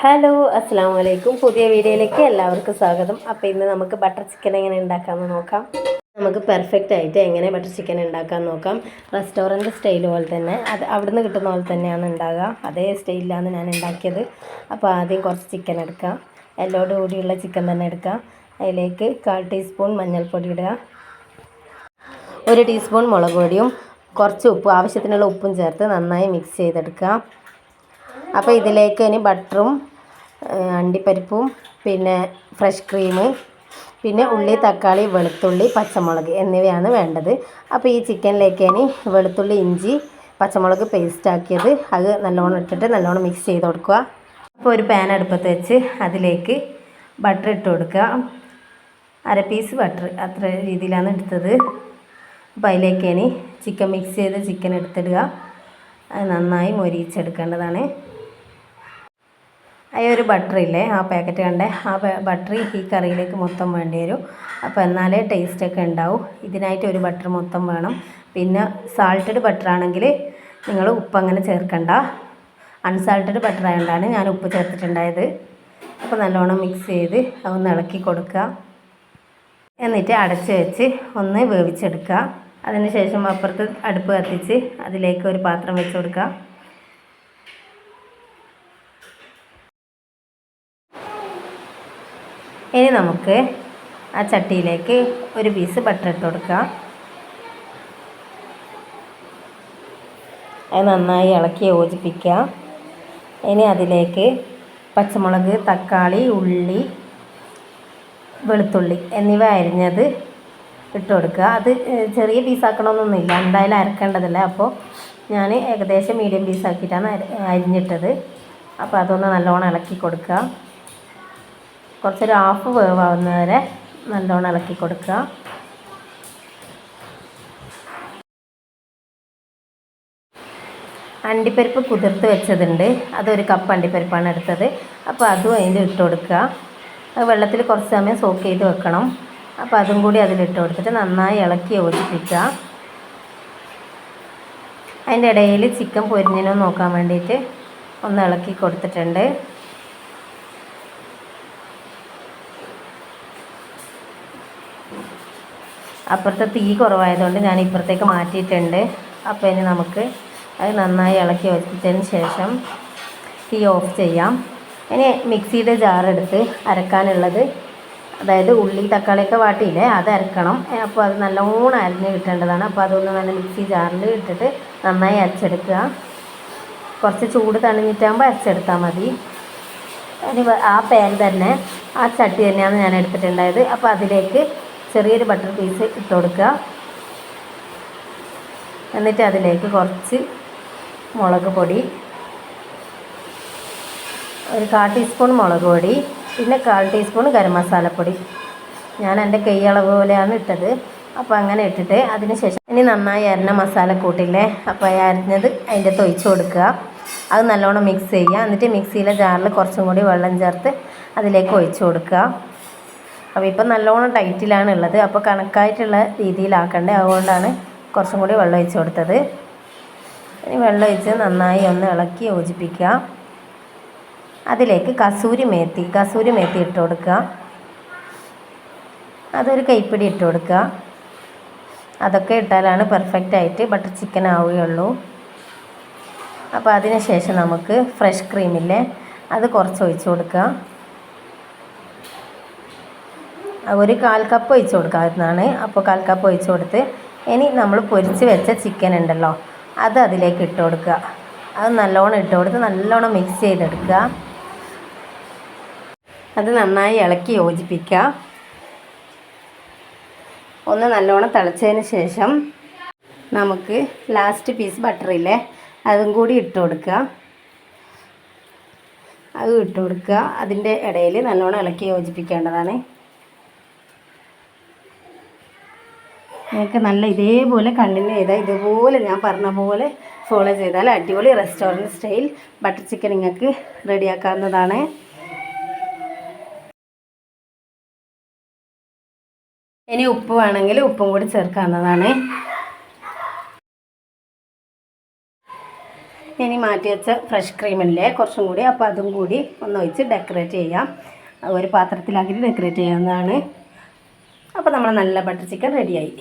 Hello അസ്സാം വലൈക്കും. പുതിയ വീഡിയോയിലേക്ക് എല്ലാവർക്കും സ്വാഗതം. അപ്പോൾ ഇന്ന് നമുക്ക് ബട്ടർ ചിക്കൻ എങ്ങനെ ഉണ്ടാക്കാമെന്ന് നോക്കാം. നമുക്ക് പെർഫെക്റ്റ് ആയിട്ട് എങ്ങനെ ബട്ടർ ചിക്കൻ ഉണ്ടാക്കാൻ നോക്കാം. റെസ്റ്റോറൻറ്റ് സ്റ്റൈൽ പോലെ തന്നെ അവിടുന്ന് കിട്ടുന്ന പോലെ തന്നെയാണ് ഉണ്ടാകുക. അതേ സ്റ്റൈലിലാണ് ഞാൻ ഉണ്ടാക്കിയത്. അപ്പോൾ ആദ്യം കുറച്ച് ചിക്കൻ എടുക്കാം. എല്ലോട് കൂടിയുള്ള ചിക്കൻ തന്നെ എടുക്കാം. അതിലേക്ക് 1/4 ടീസ്പൂൺ മഞ്ഞൾപ്പൊടി ഇടുക, 1 ടീസ്പൂൺ മുളക് പൊടിയും കുറച്ച് ഉപ്പ്, ആവശ്യത്തിനുള്ള ഉപ്പും ചേർത്ത് നന്നായി മിക്സ് ചെയ്തെടുക്കുക. അപ്പോൾ ഇതിലേക്ക് ഇനി ബട്ടറും അണ്ടിപ്പരിപ്പും പിന്നെ ഫ്രഷ് ക്രീം, പിന്നെ ഉള്ളി, തക്കാളി, വെളുത്തുള്ളി, പച്ചമുളക് എന്നിവയാണ് വേണ്ടത്. അപ്പോൾ ഈ ചിക്കനിലേക്ക് ഇനി വെളുത്തുള്ളി, ഇഞ്ചി, പച്ചമുളക് പേസ്റ്റ് ആക്കിയത് അത് നല്ലോണം ഇട്ടിട്ട് നല്ലോണം മിക്സ് ചെയ്ത് കൊടുക്കുക. അപ്പോൾ ഒരു പാൻ അടുപ്പത്ത് വെച്ച് അതിലേക്ക് ബട്ടർ ഇട്ട് കൊടുക്കുക. 1/2 പീസ് ബട്ടർ, അത്ര രീതിയിലാണ് എടുത്തത്. അപ്പോൾ അതിലേക്ക് ഇനി ചിക്കൻ മിക്സ് ചെയ്ത് ചിക്കൻ എടുത്തിടുക. അത് നന്നായി മൊരിയിച്ചെടുക്കേണ്ടതാണ്. ഒരു ബട്ടറില്ലേ, ആ പാക്കറ്റ് കണ്ടേ, ആ ബട്ടർ ഈ കറിയിലേക്ക് മൊത്തം വേണ്ടി വരും. അപ്പോൾ എന്നാലേ ടേസ്റ്റൊക്കെ ഉണ്ടാവും. ഇതിനായിട്ട് ഒരു ബട്ടർ മൊത്തം വേണം. പിന്നെ സാൾട്ടഡ് ബട്ടർ ആണെങ്കിൽ നിങ്ങൾ ഉപ്പ് അങ്ങനെ ചേർക്കണ്ട. അൺസാൾട്ടഡ് ബട്ടർ ആയതുകൊണ്ടാണ് ഞാൻ ഉപ്പ് ചേർത്തിട്ടുണ്ടായത്. അപ്പോൾ നല്ലോണം മിക്സ് ചെയ്ത് അതൊന്ന് ഇളക്കി കൊടുക്കുക. എന്നിട്ട് അടച്ച് വെച്ച് ഒന്ന് വേവിച്ചെടുക്കുക. അതിന് ശേഷം അപ്പുറത്ത് അടുപ്പ് കത്തിച്ച് അതിലേക്ക് ഒരു പാത്രം വെച്ച് കൊടുക്കുക. ഇനി നമുക്ക് ആ ചട്ടിയിലേക്ക് ഒരു പീസ് ബട്ടർ ഇട്ട് കൊടുക്കുക. അത് നന്നായി ഇളക്കി യോജിപ്പിക്കുക. ഇനി അതിലേക്ക് പച്ചമുളക്, തക്കാളി, ഉള്ളി, വെളുത്തുള്ളി എന്നിവ അരിഞ്ഞത് ഇട്ട് കൊടുക്കുക. അത് ചെറിയ പീസാക്കണമെന്നൊന്നുമില്ല, എന്തായാലും അരക്കേണ്ടതില്ല. അപ്പോൾ ഞാൻ ഏകദേശം മീഡിയം പീസാക്കിയിട്ടാണ് അരിഞ്ഞിട്ടത്. അപ്പോൾ അതൊന്ന് നല്ലോണം ഇളക്കി കൊടുക്കുക. കുറച്ചൊരു ഹാഫ് വേവാവുന്നവരെ നല്ലോണം ഇളക്കി കൊടുക്കുക. അണ്ടിപ്പരിപ്പ് കുതിർത്ത് വെച്ചതുണ്ട്, അതൊരു കപ്പ് അണ്ടിപ്പരിപ്പാണ് എടുത്തത്. അപ്പോൾ അതും അതിൻ്റെ ഇട്ട് കൊടുക്കുക. അത് വെള്ളത്തിൽ കുറച്ച് സമയം സോക്ക് ചെയ്ത് വെക്കണം. അപ്പോൾ അതും കൂടി അതിലിട്ട് കൊടുത്തിട്ട് നന്നായി ഇളക്കി യോജിപ്പിക്കുക. അതിൻ്റെ ഇടയിൽ ചിക്കൻ പൊരിഞ്ഞിനോ നോക്കാൻ വേണ്ടിയിട്ട് ഒന്ന് ഇളക്കി കൊടുത്തിട്ടുണ്ട്. അപ്പുറത്തെ തീ കുറവായതുകൊണ്ട് ഞാൻ ഇപ്പുറത്തേക്ക് മാറ്റിയിട്ടുണ്ട്. അപ്പോൾ ഇനി നമുക്ക് അത് നന്നായി ഇളക്കി യോജിപ്പിച്ചതിന് ശേഷം തീ ഓഫ് ചെയ്യാം. ഇനി മിക്സിയുടെ ജാറെടുത്ത് അരക്കാനുള്ളത്, അതായത് ഉള്ളി തക്കാളിയൊക്കെ വാട്ടിയില്ലേ, അത് അരക്കണം. അപ്പോൾ അത് നല്ലോണം അരിഞ്ഞ് കിട്ടേണ്ടതാണ്. അപ്പോൾ അതൊന്ന് നല്ല മിക്സി ജാറിൽ ഇട്ടിട്ട് നന്നായി അരച്ചെടുക്കുക. കുറച്ച് ചൂട് തണിഞ്ഞിട്ടാകുമ്പോൾ അരച്ചെടുത്താൽ മതി. ഇനി ആ പാൻ തന്നെ, ആ ചട്ടി തന്നെയാണ് ഞാൻ എടുത്തിട്ടുണ്ടായത്. അപ്പോൾ അതിലേക്ക് ചെറിയൊരു ബട്ടർ പീസ് ഇട്ട് കൊടുക്കുക. എന്നിട്ട് അതിലേക്ക് കുറച്ച് മുളക് പൊടി, ഒരു 1/4 ടീസ്പൂൺ മുളക് പൊടി, പിന്നെ 1/4 ടീസ്പൂൺ ഗരം മസാലപ്പൊടി. ഞാൻ എൻ്റെ കൈയളവ് പോലെയാണ് ഇട്ടത്. അപ്പോൾ അങ്ങനെ ഇട്ടിട്ട് അതിന് ശേഷം ഇനി നന്നായി അരിഞ്ഞ മസാലക്കൂട്ടില്ലേ, അപ്പോൾ അരിഞ്ഞത് അതിൻ്റെ ഒഴിച്ച് കൊടുക്കുക. അത് നല്ലോണം മിക്സ് ചെയ്യുക. എന്നിട്ട് മിക്സിയിലെ ജാറിൽ കുറച്ചും കൂടി വെള്ളം ചേർത്ത് അതിലേക്ക് ഒഴിച്ച് കൊടുക്കുക. അപ്പോൾ ഇപ്പം നല്ലോണം ടൈറ്റിലാണ് ഉള്ളത്. അപ്പോൾ കണക്കായിട്ടുള്ള രീതിയിലാക്കണ്ടേ, അതുകൊണ്ടാണ് കുറച്ചും കൂടി വെള്ളം ഒഴിച്ച് കൊടുത്തത്. ഇനി വെള്ളം ഒഴിച്ച് നന്നായി ഒന്ന് ഇളക്കി യോജിപ്പിക്കുക. അതിലേക്ക് കസൂരി മേത്തി ഇട്ട് കൊടുക്കുക. അതൊരു കൈപ്പിടി ഇട്ട് കൊടുക്കുക. അതൊക്കെ ഇട്ടാലാണ് പെർഫെക്റ്റ് ആയിട്ട് ബട്ടർ ചിക്കൻ ആവുകയുള്ളൂ. അപ്പോൾ അതിന് ശേഷം നമുക്ക് ഫ്രഷ് ക്രീമില്ലേ, അത് കുറച്ച് ഒഴിച്ച് കൊടുക്കുക. ഒരു 1/4 കപ്പ് ഒഴിച്ച് കൊടുക്കാവുന്നതാണ്. അപ്പോൾ 1/4 കപ്പ് ഒഴിച്ച് കൊടുത്ത് ഇനി നമ്മൾ പൊരിച്ച് വെച്ച ചിക്കൻ ഉണ്ടല്ലോ, അത് അതിലേക്ക് ഇട്ട് കൊടുക്കുക. അത് നല്ലോണം ഇട്ട് കൊടുത്ത് നല്ലോണം മിക്സ് ചെയ്തെടുക്കുക. അത് നന്നായി ഇളക്കി യോജിപ്പിക്കുക. ഒന്ന് നല്ലോണം തിളച്ചതിന് ശേഷം നമുക്ക് ലാസ്റ്റ് പീസ് ബട്ടറില്ലേ, അതും കൂടി ഇട്ട് കൊടുക്കുക. അത് ഇട്ട് കൊടുക്കുക. അതിൻ്റെ ഇടയിൽ നല്ലോണം ഇളക്കി യോജിപ്പിക്കേണ്ടതാണ്. നിങ്ങൾക്ക് നല്ല ഇതേപോലെ കണ്ടിന്യൂ ചെയ്താൽ, ഇതുപോലെ ഞാൻ പറഞ്ഞ പോലെ ഫോളോ ചെയ്താൽ അടിപൊളി റെസ്റ്റോറൻറ്റ് സ്റ്റൈൽ ബട്ടർ ചിക്കൻ നിങ്ങൾക്ക് റെഡിയാക്കാവുന്നതാണ്. ഇനി ഉപ്പ് വേണമെങ്കിൽ ഉപ്പും കൂടി ചേർക്കാവുന്നതാണ്. ഇനി മാറ്റി വെച്ച ഫ്രഷ് ക്രീമില്ലേ കുറച്ചും കൂടി, അപ്പോൾ അതും കൂടി ഒന്നൊഴിച്ച് ഡെക്കറേറ്റ് ചെയ്യാം. ഒരു പാത്രത്തിലാക്കിയിട്ട് ഡെക്കറേറ്റ് ചെയ്യാവുന്നതാണ്. അപ്പോൾ നമ്മൾ നല്ല ബട്ടർ ചിക്കൻ റെഡിയായി.